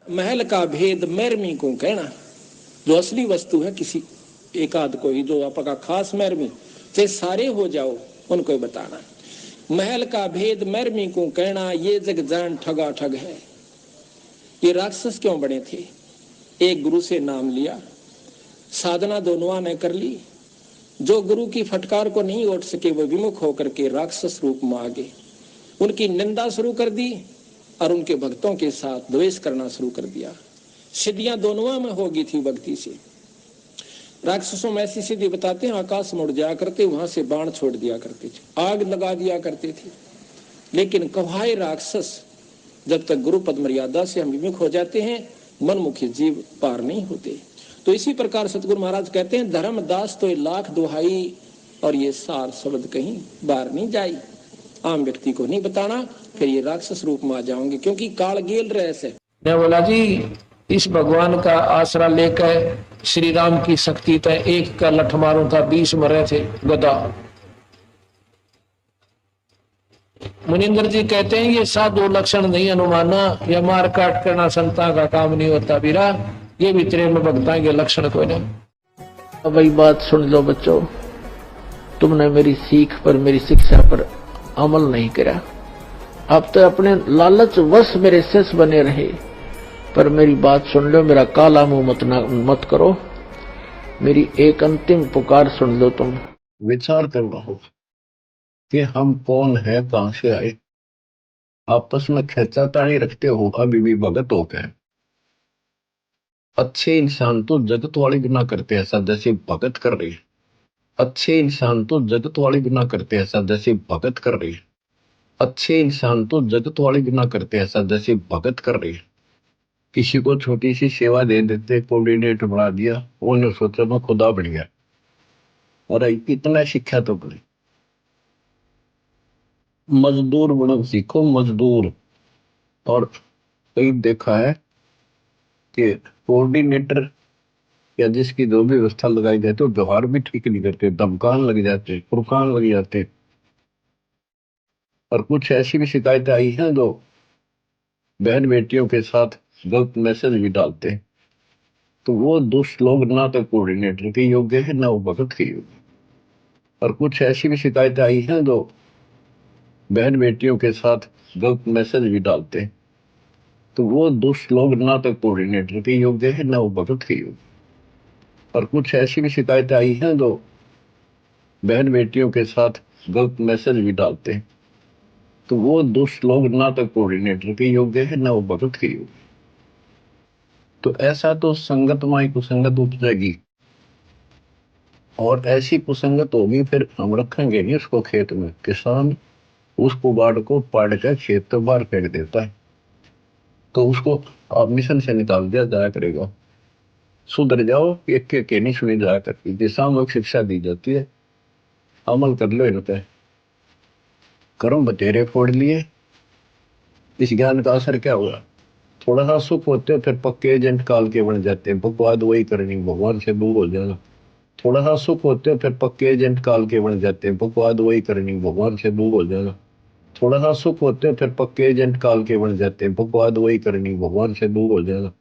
महल का भेद मैरमी को कहना। जो असली वस्तु है किसी एक आध कोई जो आपका खास मैरमी, चाहे सारे हो जाओ उनको बताना। महल का भेद मैरमी को कहना, ये जग जान ठगा ठग है। ये राक्षस क्यों बने थे? एक गुरु से नाम लिया, साधना दोनों ने कर ली। जो गुरु की फटकार को नहीं उठ सके वो विमुख होकर के राक्षस रूप में आ गए। उनकी निंदा शुरू कर दी और उनके भक्तों के साथ द्वेष करना शुरू कर दिया। सिद्धियां दोनों में होगी थी भक्ति से। राक्षसों में ऐसी सिद्धि बताते हैं, आकाश में उड़ जाया करते, वहां से बाण छोड़ दिया करते थे, आग लगा दिया करते थे। लेकिन कहाए राक्षस, जब तक गुरु पद मर्यादा से हम विमुख हो जाते हैं मनमुखी जीव पार नहीं होते। तो इसी प्रकार सतगुरु महाराज कहते हैं, धर्मदास तो लाख दुहाई और ये सार शब्द कहीं बाहर नहीं जाई। आम व्यक्ति को नहीं बताना, फिर ये राक्षस रूप में आ जाओगे, क्योंकि काल गेल रहस है। मैं बोला जी, इस भगवान का आसरा लेकर श्री राम की शक्ति तय एक का लठ मारू था, 20 मरे थे गदा। मुनिंदर जी कहते हैं ये साधु लक्षण नहीं अनुमाना, या मार काट करना संता का काम नहीं होता बीरा, ये भी तेरे में भगता के लक्षण कोई नहीं। अब वही बात सुन लो बच्चों, तुमने मेरी सीख पर मेरी शिक्षा पर अमल नहीं करा। अब तो अपने लालच वश मेरे शिष्य बने रहे, पर मेरी बात सुन लो, मेरा काला मुंह मत करो। मेरी एक अंतिम पुकार सुन लो। तुम विचार कर रहो कि हम कौन है, कहां से आए। आपस में खेचातानी रखते हो अभी भी भगत हो गए। अच्छे इंसान तो जगत वाली बिना करते ऐसा जैसे भगत कर रही। अच्छे इंसान तो जगत वाली बिना करते ऐसा जैसे भगत कर रही। अच्छे इंसान तो जगत वाली बिना करते ऐसा जैसे भगत कर रही। किसी को छोटी सी सेवा दे देते, कोऑर्डिनेटर बना दिया, उन्होंने सोचा मैं खुदा बन गया। और कितना शिक्षा तो बनी। मजदूर बनो सीखो, मजदूर। और कई देखा है कि कोऑर्डिनेटर या जिसकी जो भी व्यवस्था लगाई जाती है, व्यवहार भी ठीक नहीं करते, धमकान लग जाते, फुरकान लग जाते। और कुछ ऐसी भी शिकायतें आई हैं जो बहन बेटियों के साथ गलत मैसेज भी डालते हैं। तो वो दुष्ट लोग ना तो कोऑर्डिनेटर के योग्य है ना वो भगत के योग्य। और कुछ ऐसी भी शिकायतें आई हैं जो बहन बेटियों के साथ गलत मैसेज भी डालते हैं। तो वो दुष्ट लोग ना तो कोऑर्डिनेटर के योग्य है ना वो भगत के योग्य। और कुछ ऐसी भी शिकायतें आई हैं जो बहन बेटियों के साथ गलत मैसेज भी डालते हैं। तो वो दुष्ट लोग ना तो कोऑर्डिनेटर के योग्य है ना वो भगत के योग्य। तो ऐसा तो संगत माई कुसंगत उपजेगी, और ऐसी कुसंगत होगी फिर हम रखेंगे नहीं उसको खेत में। किसान उस कुबाड़ को पाड़ कर खेत से बाहर फेंक देता है, तो उसको आप मिशन से निकाल दिया जाया करेगा। सुधर जाओ, एक के नहीं सुनी जाया करती, दिशात्मक शिक्षा दी जाती है, अमल कर लो इन पे। कर्म बतेरे फोड़ लिए, इस ज्ञान का असर क्या हुआ? थोड़ा सा सुख होते हैं फिर पक्के एजेंट काल के बन जाते हैं, बकवाद वही करनी, भगवान से दूर हो जाना। थोड़ा सा सुख होते हैं फिर पक्के एजेंट काल के बन जाते हैं, बकवाद वही करनी, भगवान से दूर हो जाना। थोड़ा सा सुख होते हैं फिर पक्के एजेंट काल के बन जाते हैं, बकवाद वही करनी, भगवान से दूर हो जाना।